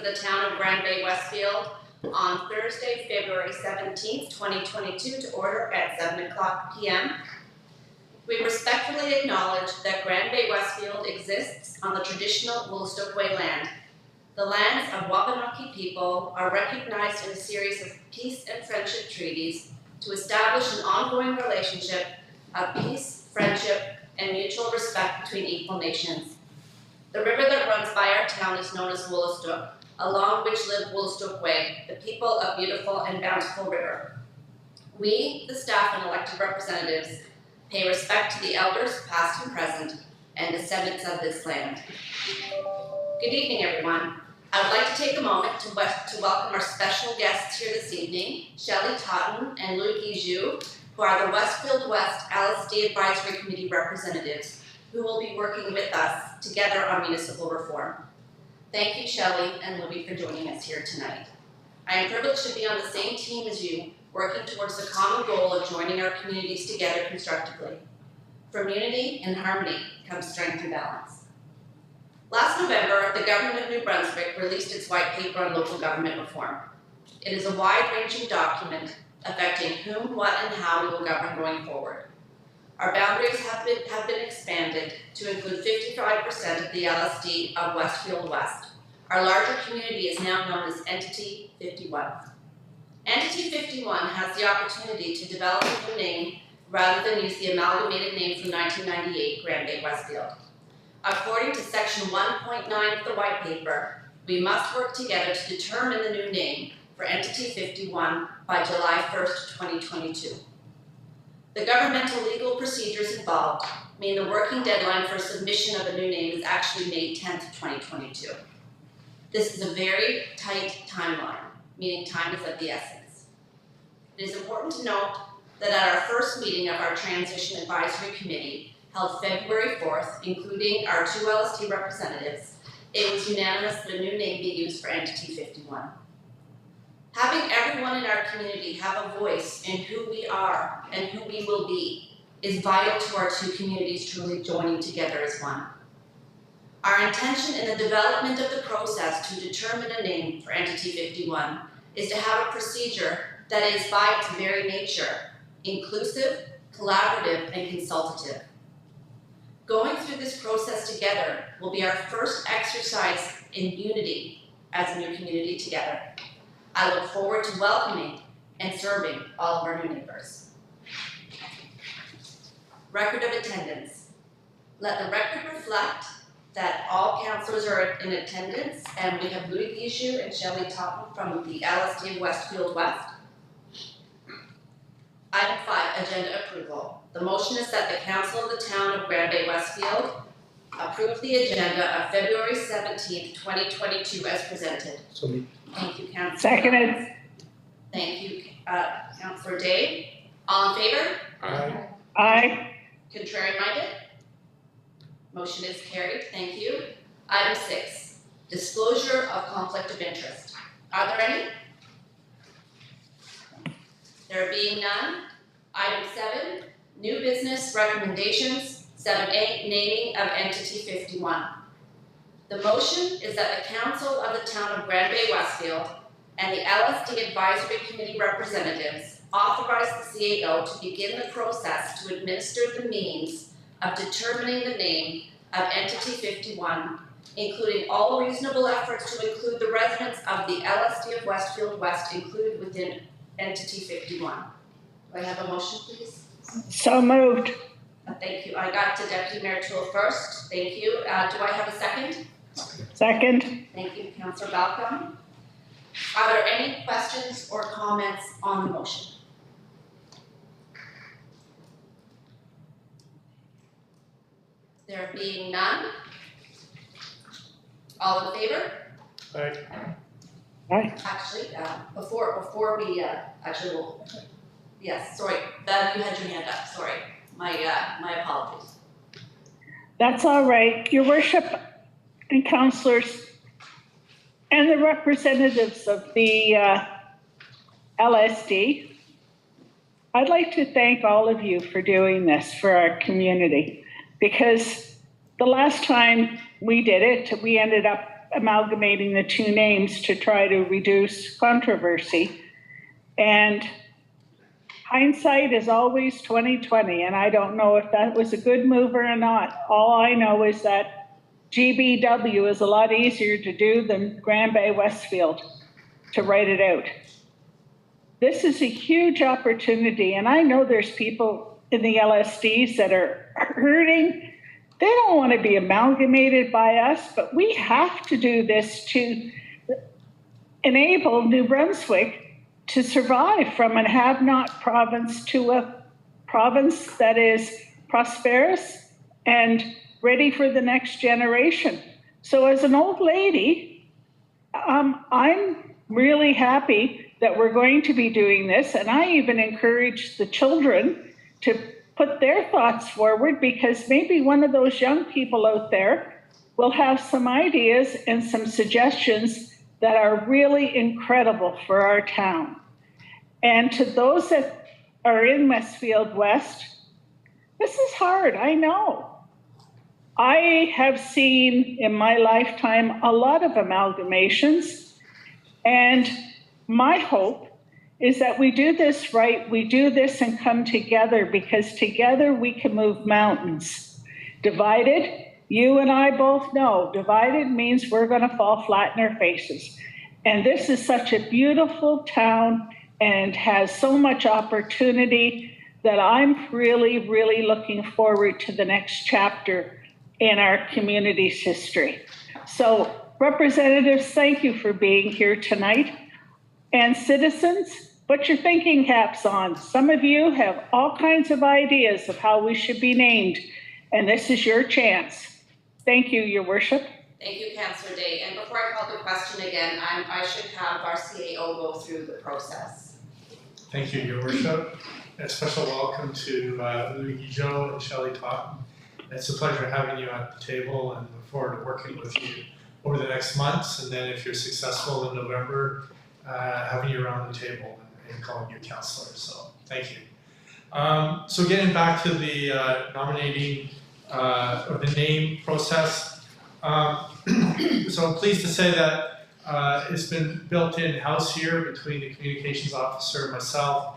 for the town of Bay-Westfield on Thursday, February 17th, 2022 to order at 7 p.m. We respectfully acknowledge that Bay-Westfield exists on the traditional Woolastook land. The lands of Wabanaki people are recognized in a series of peace and friendship treaties to establish an ongoing relationship of peace, friendship, and mutual respect between equal nations. The river that runs by our town is known as Woolastook, along which live Woolastook Way, the people of beautiful and bountiful river. We, the staff and elected representatives, pay respect to the elders, past and present, and descendants of this land. Good evening, everyone. I would like to take a moment to welcome our special guests here this evening, Shelley Totten and Louis Guijou, who are the Westfield West LSD Advisory Committee representatives, who will be working with us together on municipal reform. Thank you, Shelley and Louis, for joining us here tonight. I am privileged to be on the same team as you, working towards the common goal of joining our communities together constructively. From unity and harmony comes strength and balance. Last November, the Government of New Brunswick released its white paper on local government reform. It is a wide-ranging document affecting whom, what, and how we will govern going forward. Our boundaries have been expanded to include 55% of the LSD of Westfield West. Our larger community is now known as Entity 51. Entity 51 has the opportunity to develop a new name rather than use the amalgamated name from 1998, Bay-Westfield. According to section 1.9 of the white paper, we must work together to determine the new name for Entity 51 by July 1st, 2022. The governmental legal procedures involved mean the working deadline for submission of a new name is actually May 10th, 2022. This is a very tight timeline, meaning time is of the essence. It is important to note that at our first meeting of our Transition Advisory Committee, held February 4th, including our 2 LSD representatives, it was unanimous that a new name be used for Entity 51. Having everyone in our community have a voice in who we are and who we will be is vital to our 2 communities truly joining together as one. Our intention in the development of the process to determine a name for Entity 51 is to have a procedure that is by its very nature inclusive, collaborative, and consultative. Going through this process together will be our first exercise in unity as a new community together. I look forward to welcoming and serving all of our new neighbors. Record of attendance. Let the record reflect that all councillors are in attendance, and we have Louis Guijou and Shelley Totten from the LSD of Westfield West. Item 5, agenda approval. The motion is that the Council of the Town of Bay-Westfield approve the agenda of February 17th, 2022 as presented. So thank you, Councillor. Seconded. Thank you, Councillor Day. All in favor? Aye. Aye. Contrary minded? Motion is carried. Thank you. Item 6, disclosure of conflict of interest. Are there any? There being none. Item 7, new business recommendations. 7A, naming of Entity 51. The motion is that the Council of the Town of Bay-Westfield and the LSD Advisory Committee representatives authorize the CAO to begin the process to administer the means of determining the name of Entity 51, including all reasonable efforts to include the residents of the LSD of Westfield West included within Entity 51. Do I have a motion, please? So moved. Thank you. I got to Deputy Mayor Toole first. Thank you. Do I have a second? Second. Thank you, Councillor Balcom. Are there any questions or comments on the motion? There being none. All in favor? Aye. Aye. Actually, before we actually will. Yes, sorry. That you had your hand up. Sorry. My apologies. That's all right. Your worship and councillors and the representatives of the LSD, I'd like to thank all of you for doing this for our community, because the last time we did it, we ended up amalgamating the two names to try to reduce controversy. And hindsight is always 2020, and I don't know if that was a good move or not. All I know is that GBW is a lot easier to do than Grand Bay-Westfield, to write it out. This is a huge opportunity, and I know there's people in the LSDs that are hurting. They don't want to be amalgamated by us, but we have to do this to enable New Brunswick to survive from a have-not province to a province that is prosperous and ready for the next generation. So as an old lady, I'm really happy that we're going to be doing this, and I even encourage the children to put their thoughts forward, because maybe one of those young people out there will have some ideas and some suggestions that are really incredible for our town. And to those that are in Westfield West, this is hard, I know. I have seen in my lifetime a lot of amalgamations, and my hope is that we do this right, we do this and come together, because together we can move mountains. Divided, you and I both know, divided means we're gonna fall flat in our faces. And this is such a beautiful town and has so much opportunity that I'm really, really looking forward to the next chapter in our community's history. So representatives, thank you for being here tonight. And citizens, put your thinking caps on. Some of you have all kinds of ideas of how we should be named, and this is your chance. Thank you, Your Worship. Thank you, Councillor Day. And before I call the question again, I should have our CAO go through the process. Thank you, Your Worship. A special welcome to Louis Guigeot and Shelley Totten. It's a pleasure having you at the table, and look forward to working with you over the next months. And then if you're successful in November, having you around the table and calling you councillor. So thank you. So getting back to the nominating or the name process. So I'm pleased to say that it's been built in-house here between the communications officer and myself.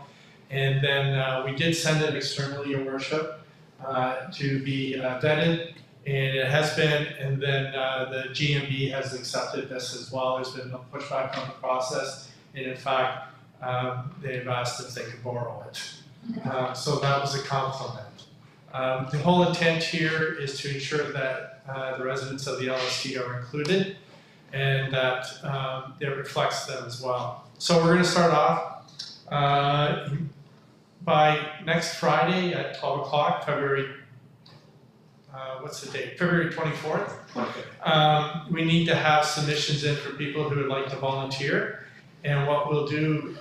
And then we did send it externally, Your Worship, to be vetted. And it has been, and then the GMB has accepted this as well. There's been no pushback on the process. And in fact, they've asked if they could borrow it. So that was a compliment. The whole intent here is to ensure that the residents of the LSD are included, and that it reflects them as well. So we're going to start off by next Friday at 12 o'clock, February, what's the date? February 24th. Okay. We need to have submissions in for people who would like to volunteer. And what we'll do,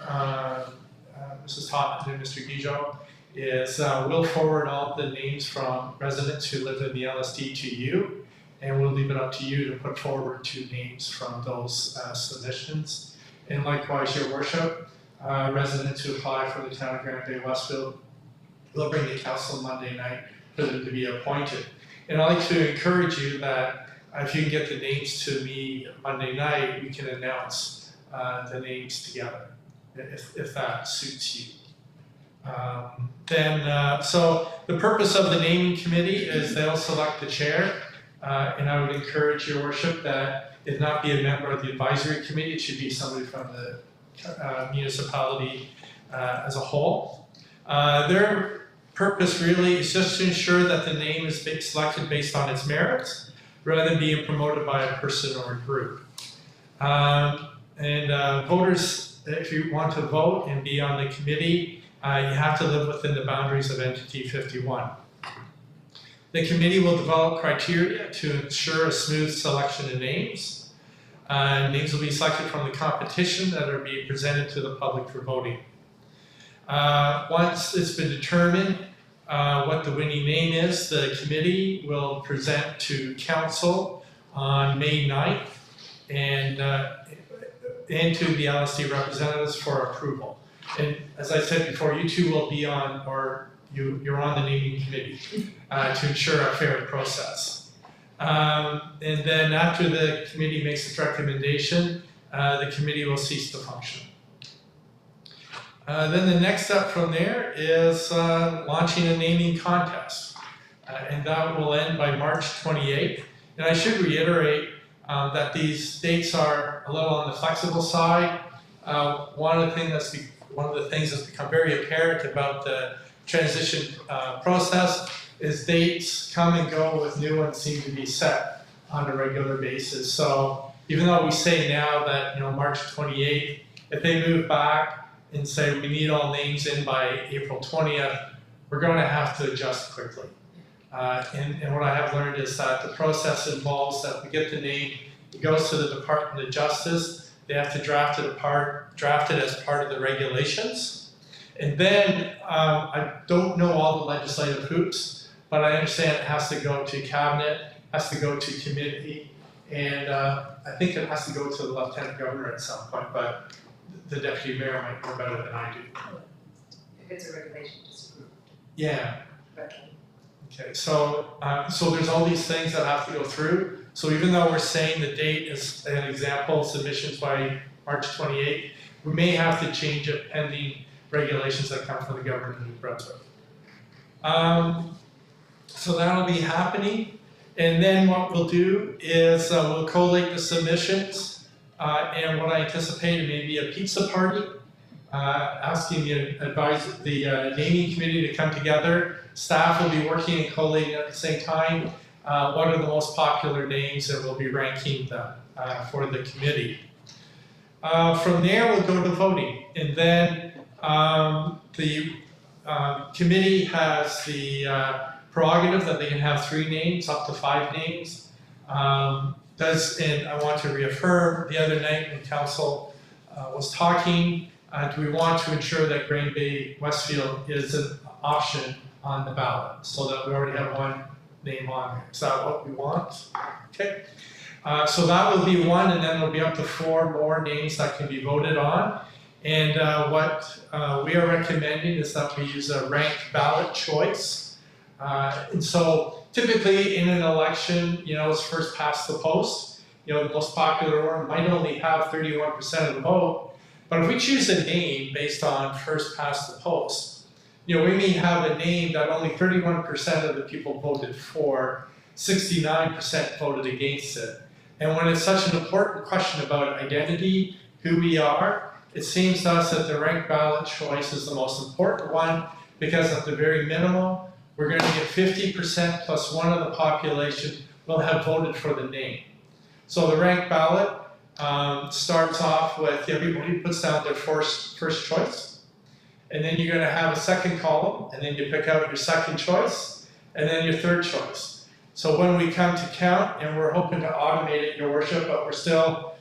Mrs. Totten and Mr. Guigeot, is we'll forward all the names from residents who live in the LSD to you, and we'll leave it up to you to put forward 2 names from those submissions. And likewise, Your Worship, residents who apply for the town of Grand Bay-Westfield will bring to council Monday night for them to be appointed. And I'd like to encourage you that if you can get the names to me Monday night, we can announce the names together, if that suits you. So the purpose of the naming committee is they'll select the chair, and I would encourage Your Worship that it not be a member of the advisory committee. It should be somebody from the municipality as a whole. Their purpose really is just to ensure that the name is selected based on its merits, rather than being promoted by a person or a group. Voters, if you want to vote and be on the committee, you have to live within the boundaries of Entity 51. The committee will develop criteria to ensure a smooth selection of names. Names will be selected from the competition that are being presented to the public for voting. Once it's been determined what the winning name is, the committee will present to council on May 9th and to the LSD representatives for approval. And as I said before, you two will be on, or you're on the naming committee to ensure a fair process. And then after the committee makes its recommendation, the committee will cease to function. Then the next step from there is launching a naming contest. And that will end by March 28th. And I should reiterate that these dates are a little on the flexible side. One of the things that's become very apparent about the transition process is dates come and go with new ones seem to be set on a regular basis. So even though we say now that March 28th, if they move back and say we need all names in by April 20th, we're going to have to adjust quickly. And what I have learned is that the process involves that we get the name, it goes to the Department of Justice, they have to draft it as part of the regulations. And then, I don't know all the legislative hoops, but I understand it has to go to cabinet, has to go to committee, and I think it has to go to the Lieutenant Governor at some point, but the Deputy Mayor might know better than I do. If it's a regulation, just approved. Yeah. Okay. Okay, so there's all these things that have to go through. So even though we're saying the date is an example, submissions by March 28th, we may have to change it pending regulations that come from the government of New Brunswick. So that'll be happening. And then what we'll do is we'll collate the submissions and what I anticipate may be a pizza party, asking the naming committee to come together. Staff will be working and collating at the same time. What are the most popular names, and we'll be ranking them for the committee. From there, we'll go to voting, and then the committee has the prerogative that they can have 3 names, up to 5 names. And I want to reaffirm, the other night when council was talking, do we want to ensure that Bay-Westfield is an option on the ballot, so that we already have 1 name on there. Is that what we want? Okay. So that will be 1, and then there'll be up to 4 more names that can be voted on. And what we are recommending is that we use a ranked ballot choice. And so typically in an election, it's first past the post. The most popular one might only have 31% of the vote. But if we choose a name based on first past the post, we may have a name that only 31% of the people voted for, 69% voted against it. And when it's such an important question about identity, who we are, it seems to us that the ranked ballot choice is the most important one, because at the very minimum, we're going to get 50% plus 1 of the population will have voted for the name. So the ranked ballot starts off with everybody puts down their first choice. And then you're going to have a second column, and then you pick out your second choice, and then your third choice. So when we come to count, and we're hoping to automate it, Your Worship, but we're still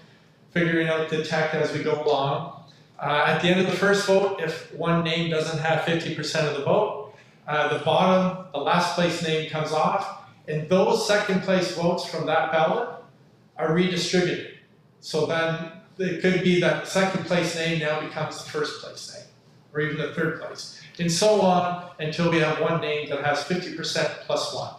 figuring out the tech as we go along. At the end of the first vote, if one name doesn't have 50% of the vote, the last place name comes off, and those second place votes from that ballot are redistributed. So then it could be that the second place name now becomes the first place name, or even the third place, and so on until we have 1 name that has 50% plus 1.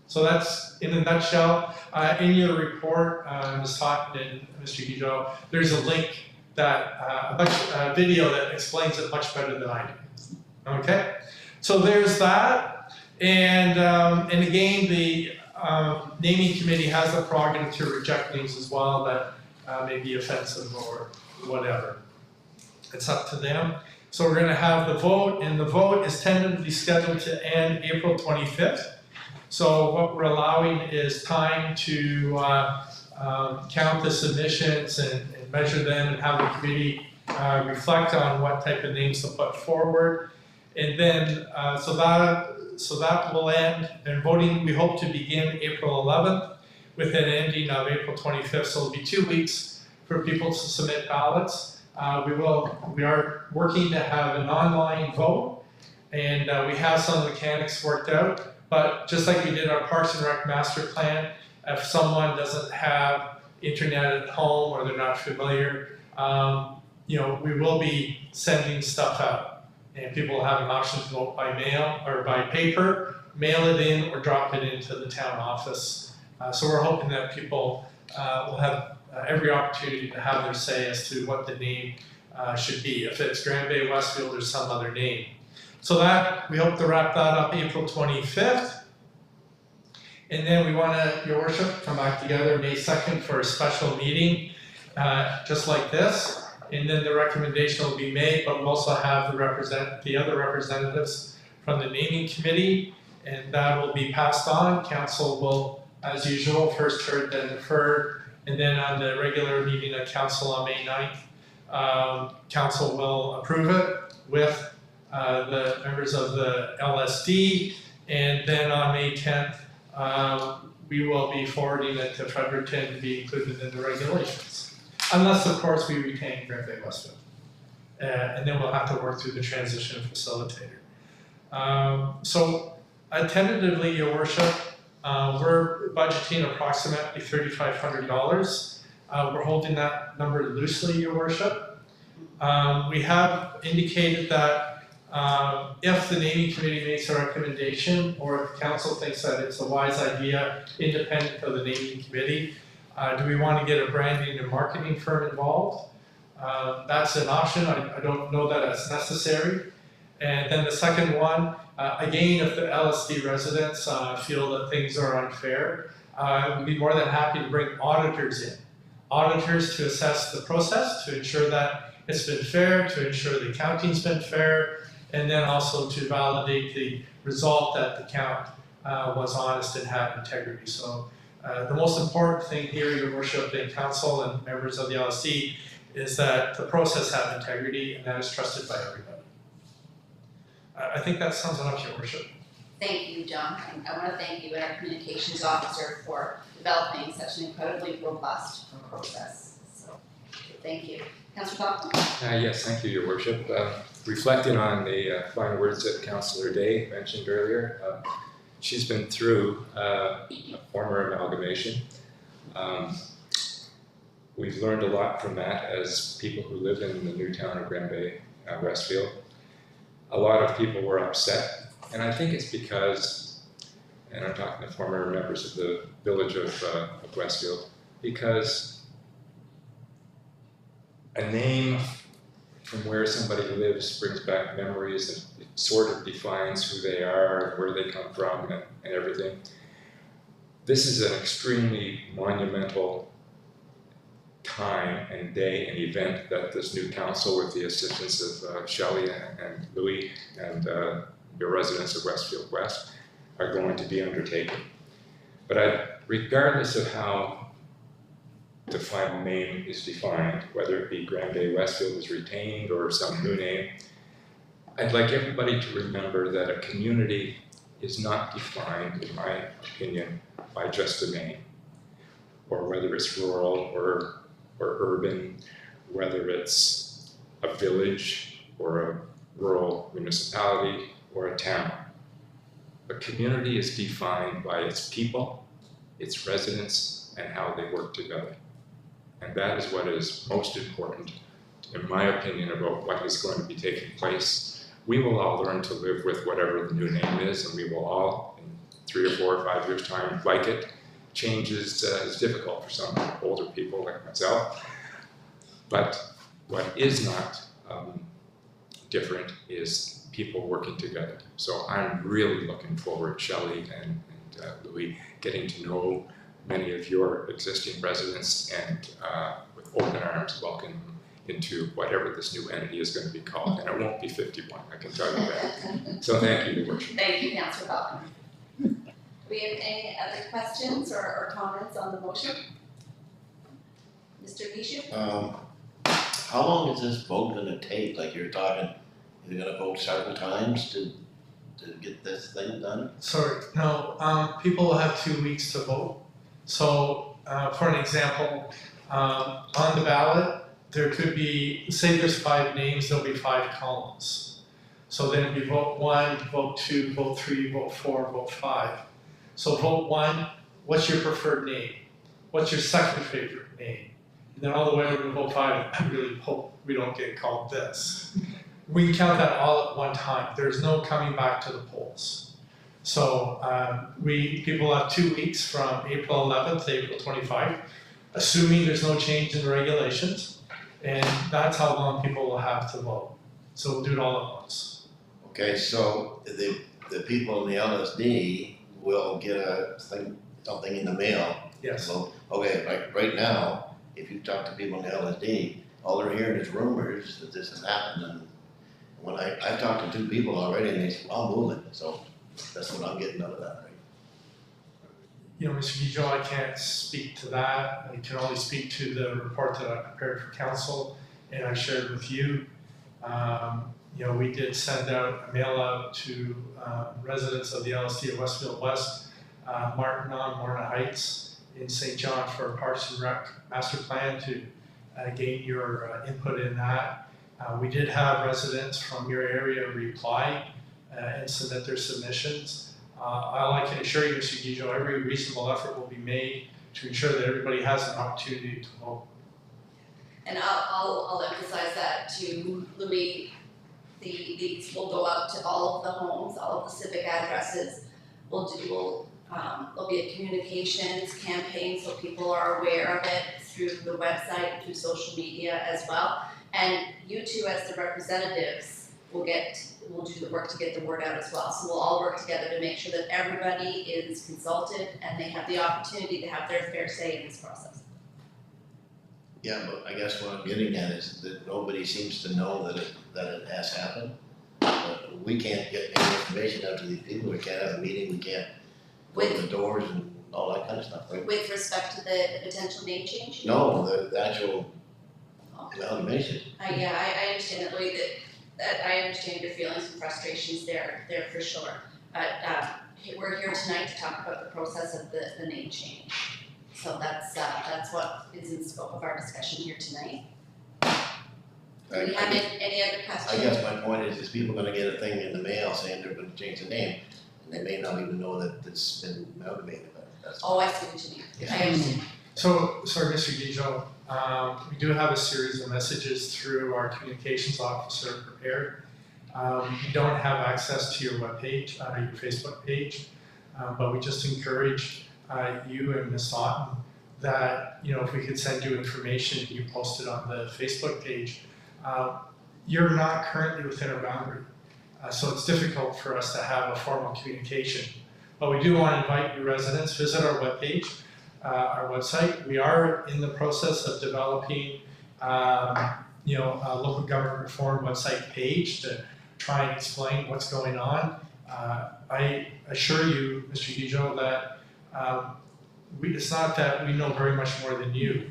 So that's in a nutshell. In your report, Ms. Totten and Mr. Guido, there's a link that a video that explains it much better than I do. Okay, so there's that, and again, the naming committee has the prerogative to reject names as well that may be offensive or whatever. It's up to them. So we're going to have the vote, and the vote is tentatively scheduled to end April 25th. So what we're allowing is time to count the submissions and measure them, and have the committee reflect on what type of names to put forward. And then, so that will end, and voting we hope to begin April 11th with an ending of April 25th. So it'll be 2 weeks for people to submit ballots. We are working to have an online vote, and we have some mechanics worked out. But just like we did our Parks and Rec master plan, if someone doesn't have internet at home or they're not familiar, we will be sending stuff out, and people will have an option to vote by mail or by paper, mail it in, or drop it into the town office So we're hoping that people will have every opportunity to have their say as to what the name should be, if it's Grand Bay-Westfield or some other name. So that, we hope to wrap that up April 25th. And then we want to, Your Worship, come back together May 2nd for a special meeting, just like this. And then the recommendation will be made, but we'll also have the other representatives from the naming committee, and that will be passed on. Council will, as usual, first heard, then deferred, and then on the regular meeting of council on May 9th, council will approve it with the members of the LSD, and then on May 10th, we will be forwarding it to Fredericton to be included in the regulations. Unless, of course, we retain Grand Bay-Westfield. And then we'll have to work through the transition facilitator. So tentatively, Your Worship, we're budgeting approximately $3,500. We're holding that number loosely, Your Worship. We have indicated that if the naming committee makes a recommendation, or if the council thinks that it's a wise idea, independent of the naming committee, do we want to get a branding and marketing firm involved? That's an option. I don't know that it's necessary. And then the second one, again, if the LSD residents feel that things are unfair, we'd be more than happy to bring auditors in. Auditors to assess the process, to ensure that it's been fair, to ensure the accounting's been fair, and then also to validate the result that the count was honest and had integrity. So the most important thing here, Your Worship, and council and members of the LSC, is that the process have integrity and that is trusted by everybody. I think that sums it up, Your Worship. Thank you, John. And I want to thank you and our communications officer for developing such an incredibly robust process. So, thank you. Councillor Coughlin? Yes, thank you, Your Worship. Reflecting on the fine words that Councillor Day mentioned earlier, she's been through a former amalgamation. We've learned a lot from that as people who live in the new town of Grand Bay-Westfield. A lot of people were upset, and I think it's because, and I'm talking to former members of the village of Westfield, because a name from where somebody lives brings back memories and it sort of defines who they are, where they come from, and everything. This is an extremely monumental time and day and event that this new council, with the assistance of Shelley and Louis and the residents of Westfield West, are going to be undertaking. But regardless of how the final name is defined, whether it be Grand Bay-Westfield is retained or some new name, I'd like everybody to remember that a community is not defined, in my opinion, by just a name, or whether it's rural or urban, whether it's a village or a rural municipality or a town. A community is defined by its people, its residents, and how they work together. And that is what is most important, in my opinion, about what is going to be taking place. We will all learn to live with whatever the new name is, and we will all, in 3 or 4 or 5 years' time, like it. Change is difficult for some older people like myself. But what is not different is people working together. So I'm really looking forward, Shelley and Louis, getting to know many of your existing residents and with open arms welcome into whatever this new entity is going to be called. And it won't be 51, I can tell you that. So thank you, Your Worship. Thank you, Councillor Coughlin. Do we have any other questions or comments on the motion? Mr. Bishu? How long is this vote gonna take? Like you're talking, you're gonna vote several times to get this thing done? Sorry, no, people will have 2 weeks to vote. So, for an example, on the ballot, there could be, say there's 5 names, there'll be 5 columns. So then it'd be vote 1, vote 2, vote 3, vote 4, vote 5. So vote 1, what's your preferred name? What's your second favorite name? And then all the way over to vote 5, I really hope we don't get called this. We count that all at one time. There's no coming back to the polls. So people have 2 weeks from April 11th to April 25th, assuming there's no change in the regulations. And that's how long people will have to vote. So we'll do it all at once. Okay, so the people in the LSD will get something in the mail. Yes. So, okay, like right now, if you talk to people in the LSD, all they're hearing is rumors that this has happened. And when I've talked to 2 people already, and they said, well, I'm moving. So that's what I'm getting out of that, right? You know, Mr. Guijo, I can't speak to that. I can only speak to the report that I prepared for council and I shared with you. You know, we did send out a mail out to residents of the LSD of Westfield West, Martin on Morna Heights in St. John for a Parks and Rec master plan to gain your input in that. We did have residents from your area reply and submit their submissions. All I can assure you, Mr. Guijo, every reasonable effort will be made to ensure that everybody has an opportunity to vote. And I'll emphasize that to Louis. These will go out to all of the homes, all of the civic addresses. There'll be a communications campaign so people are aware of it through the website, through social media as well. And you two as the representatives will do the work to get the word out as well. So we'll all work together to make sure that everybody is consulted and they have the opportunity to have their fair say in this process. Yeah, but I guess what I'm getting at is that nobody seems to know that it has happened. We can't get any information out to these people. We can't have a meeting. We can't go to the doors and all that kind of stuff, right? With respect to the potential name change? No, the actual amalgamation. Yeah, I understand that, Louis, that I understand your feelings and frustrations there for sure. But we're here tonight to talk about the process of the name change. So that's what is in scope of our discussion here tonight. Do we have any other questions? I guess my point is people gonna get a thing in the mail saying they're gonna change the name, and they may not even know that it's been amalgamated. Oh, I see what you mean. Yeah. I understand. So, sorry, Mr. Guijo, we do have a series of messages through our communications officer prepared. You don't have access to your webpage, your Facebook page, but we just encourage you and Ms. Otten that, you know, if we could send you information and you post it on the Facebook page. You're not currently within our boundary, so it's difficult for us to have a formal communication. But we do want to invite you residents, visit our webpage, our website. We are in the process of developing, you know, a local government reform website page to try and explain what's going on. I assure you, Mr. Guijo, that it's not that we know very much more than you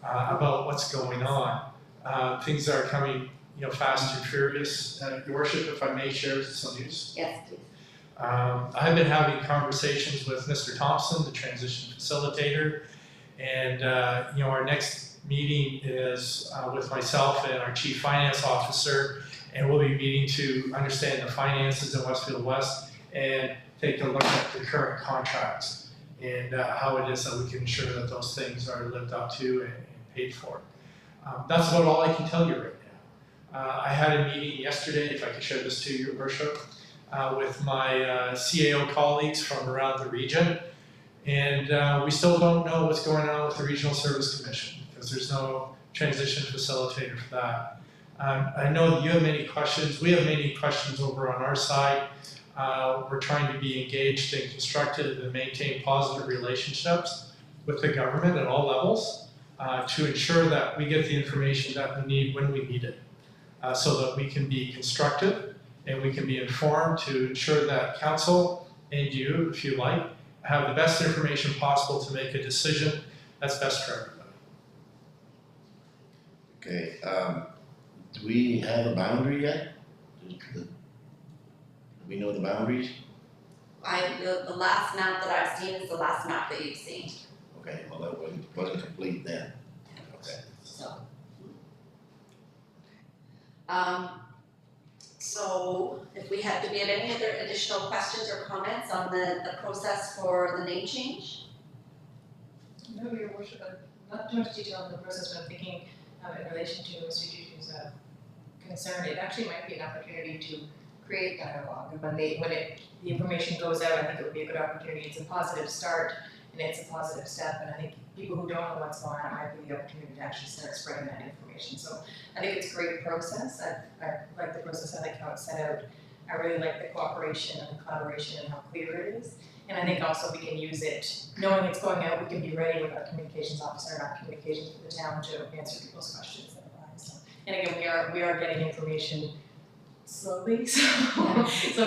about what's going on. Things are coming, you know, fast and furious. Your Worship, if I may share some news. Yes, please. I've been having conversations with Mr. Thompson, the transition facilitator, and you know, our next meeting is with myself and our Chief Finance Officer, and we'll be meeting to understand the finances in Westfield West and take a look at the current contracts and how it is that we can ensure that those things are lived up to and paid for. That's about all I can tell you right now. I had a meeting yesterday, if I could share this to you, Your Worship, with my CAO colleagues from around the region, and we still don't know what's going on with the Regional Service Commission because there's no transition facilitator for that. I know that you have many questions. We have many questions over on our side. We're trying to be engaged and constructive and maintain positive relationships with the government at all levels to ensure that we get the information that we need when we need it, so that we can be constructive and we can be informed to ensure that council and you, if you like, have the best information possible to make a decision that's best for everybody. Okay, do we have a boundary yet? Do we know the boundaries? The last map that I've seen is the last map that you've seen. Okay, well, that wasn't complete then. Okay. So if do we have any other additional questions or comments on the process for the name change? No, Your Worship, not too much detail on the process, but I'm thinking in relation to Mr. Juju's concern, it actually might be an opportunity to create dialogue, and when the information goes out, I think it would be a good opportunity. It's a positive start, and it's a positive step, and I think people who don't know what's going on might be the opportunity to actually start spreading that information. So I think it's a great process. I like the process, I like how it's set out. I really like the cooperation and the collaboration and how clear it is. And I think also we can use it, knowing it's going out, we can be ready with our communications officer and our communications for the town to answer people's questions that arise. So, and again, we are getting information slowly, so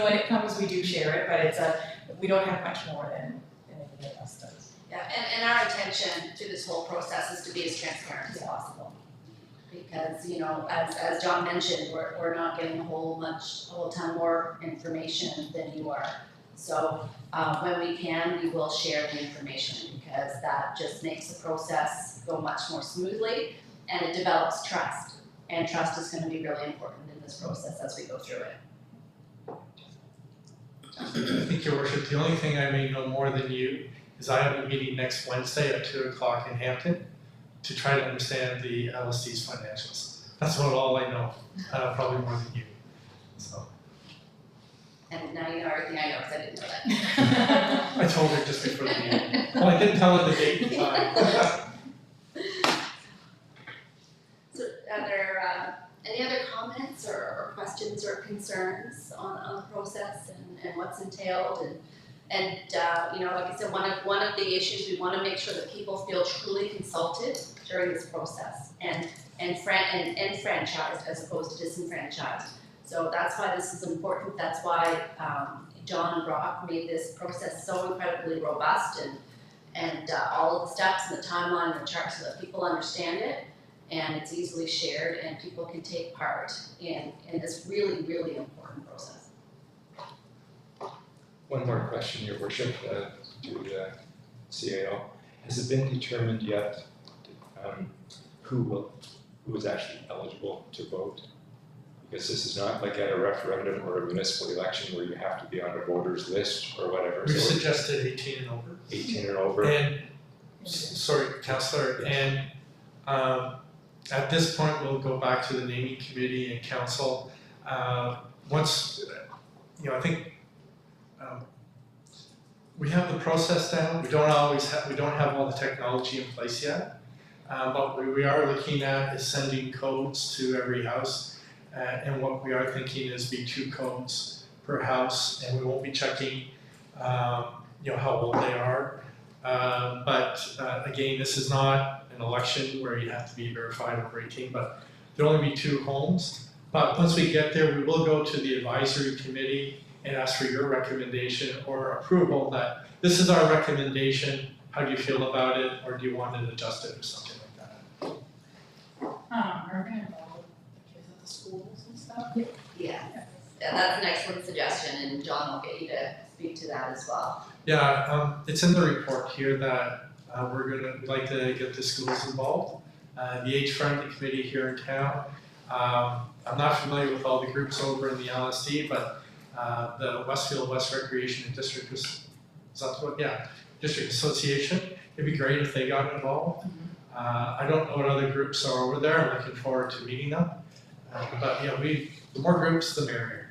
when it comes, we do share it, but we don't have much more than anybody else does. Yeah, and our intention through this whole process is to be as transparent as possible. Because, you know, as John mentioned, we're not getting a whole ton more information than you are. So when we can, we will share the information because that just makes the process go much more smoothly and it develops trust. And trust is going to be really important in this process as we go through it. I think, Your Worship, the only thing I may know more than you is I have a meeting next Wednesday at 2 o'clock in Hampton to try to understand the LSD's financials. That's all I know, probably more than you. So. And now you know everything I know because I didn't know that. I told her just before the meeting. Well, I didn't tell her the date and time. So are there any other comments or questions or concerns on the process and what's entailed? And you know, like I said, one of the issues we want to make sure that people feel truly consulted during this process and franchised as opposed to disenfranchised. So that's why this is important. That's why John and Brock made this process so incredibly robust and all of the steps and the timeline and the chart so that people understand it and it's easily shared and people can take part in this really, really important process. One more question, Your Worship, to the CAO. Has it been determined yet who is actually eligible to vote? Because this is not like at a referendum or a municipal election where you have to be on a voter's list or whatever. We So suggested 18 and over. 18 and over. And, sorry, Councillor, Yes. and at this point, we'll go back to the naming committee and council. Once, you know, I think we have the process down. We don't have all the technology in place yet. But what we are looking at is sending codes to every house. And what we are thinking is be 2 codes per house, and we won't be checking, you know, how old they are. But again, this is not an election where you have to be verified over 18, but there'll only be 2 homes. But once we get there, we will go to the advisory committee and ask for your recommendation or approval that this is our recommendation. How do you feel about it, or do you want it adjusted or something like that? Are we involved with the schools and stuff? Yeah, that's an excellent suggestion and John will get you to speak to that as well. Yeah, it's in the report here that we'd like to get the schools involved. The age-friendly committee here in town. I'm not familiar with all the groups over in the LSD, but the Westfield West Recreation and District District Association. It'd be great if they got involved. I don't know what other groups are over there. I'm looking forward to meeting them. But yeah, the more groups, the merrier.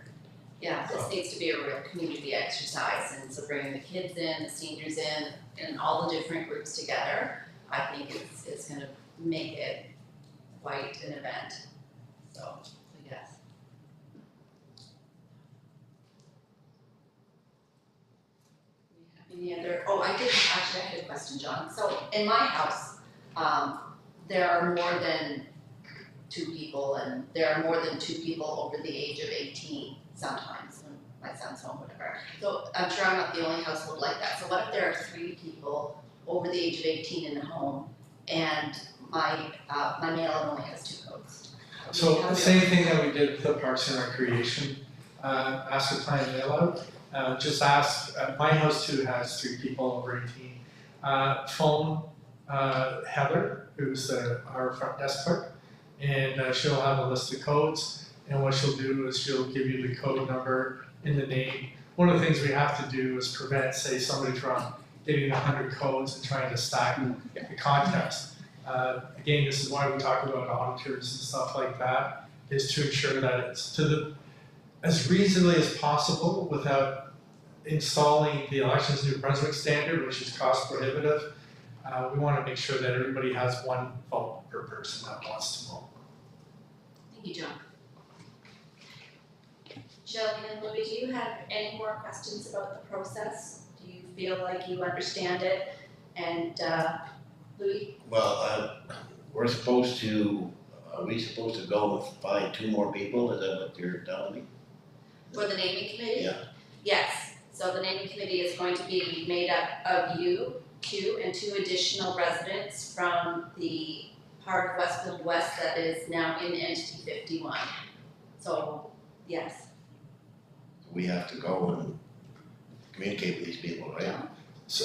Yeah, this needs to be a real community exercise, and so bringing the kids in, the seniors in, and all the different groups together, I think it's going to make it quite an event. So, I guess. Any other? Oh, I had a question, John. So, in my house, there are more than 2 people, and there are more than 2 people over the age of 18 sometimes when my son's home, whatever. So I'm sure I'm not the only household like that. So what if there are 3 people over the age of 18 in the home, and my mail only has 2 codes? So the same thing that we did with the Parks and Recreation master plan mail out. Just ask. My house too has 3 people over 18. Phone Heather, who's our front desk clerk, and she'll have a list of codes. And what she'll do is she'll give you the code number and the name. One of the things we have to do is prevent, say, somebody from getting 100 codes and trying to stack the contest. Again, this is why we talk about auditors and stuff like that, is to ensure that it's to as reasonably as possible without installing the Elections New Brunswick standard, which is cost prohibitive. We want to make sure that everybody has one vote per person that wants to vote. Thank you, John. Shelley and Louis, do you have any more questions about the process? Do you feel like you understand it? And Louis? Well, we're supposed to, are we supposed to go and find 2 more people? Is that what you're telling me? For the naming committee? Yeah. Yes, so the naming committee is going to be made up of you, 2, and 2 additional residents from the part of Westfield West that is now in entity 51. So, yes. We have to go and communicate with these people, right? So,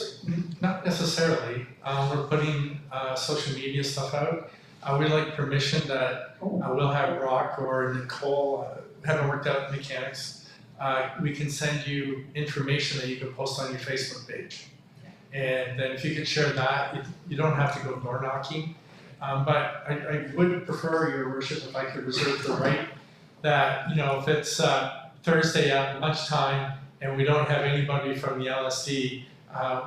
not necessarily. We're putting social media stuff out. We'd like permission that we'll have Brock or Nicole, haven't worked out the mechanics. We can send you information that you can post on your Facebook page. And then if you could share that, you don't have to go door knocking. But I would prefer, Your Worship, if I could reserve the right that, you know, if it's Thursday at lunchtime and we don't have anybody from the LSD,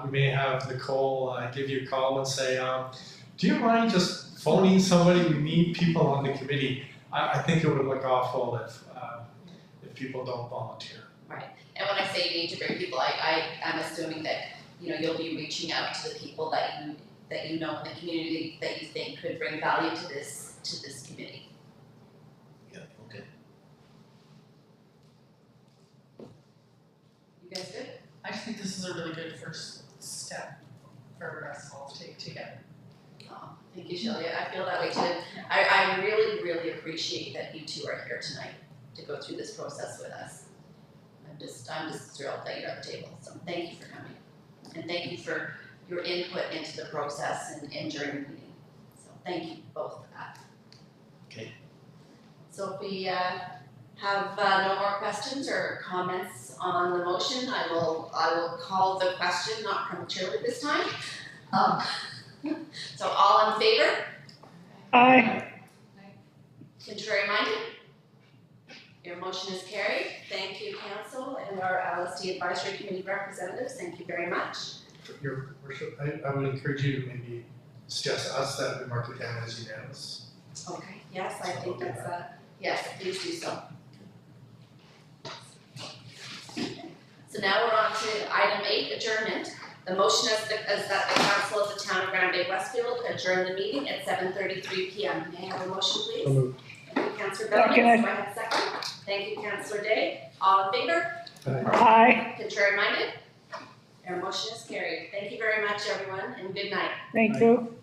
we may have Nicole give you a call and say, do you mind just phoning somebody? We need people on the committee. I think it would look awful if people don't volunteer. Right, and when I say you need to bring people, I'm assuming that, you know, you'll be reaching out to the people that you know in the community that you think could bring value to this committee. Yeah, okay. You guys good? I just think this is a really good first step for us all to take together. Oh, thank you, Shelley. I feel that way too. I really, really appreciate that you 2 are here tonight to go through this process with us. I'm just thrilled that you're at the table. So thank you for coming. And thank you for your input into the process and during the meeting. So thank you both for that. Okay. So if we have no more questions or comments on the motion, I will call the question, not prematurely this time. So all in favor? Aye. Contrary minded? Your motion is carried. Thank you, Council, and our LSD Advisory Committee representatives. Thank you very much. Your Worship, I would encourage you to maybe suggest us that we mark it down as unanimous. Okay, yes, I think that's yes, please do so. So now we're on to item 8, adjournment. The motion is that the Council of the Town of Grand Bay-Westfield adjourn the meeting at 7:33 p.m. May I have a motion, please? So moved. Thank you, Councillor Bellamy. Do I have a second? Thank you, Councillor Day. All in favor? Aye. Contrary minded? Your motion is carried. Thank you very much, everyone, and good night. Thank you.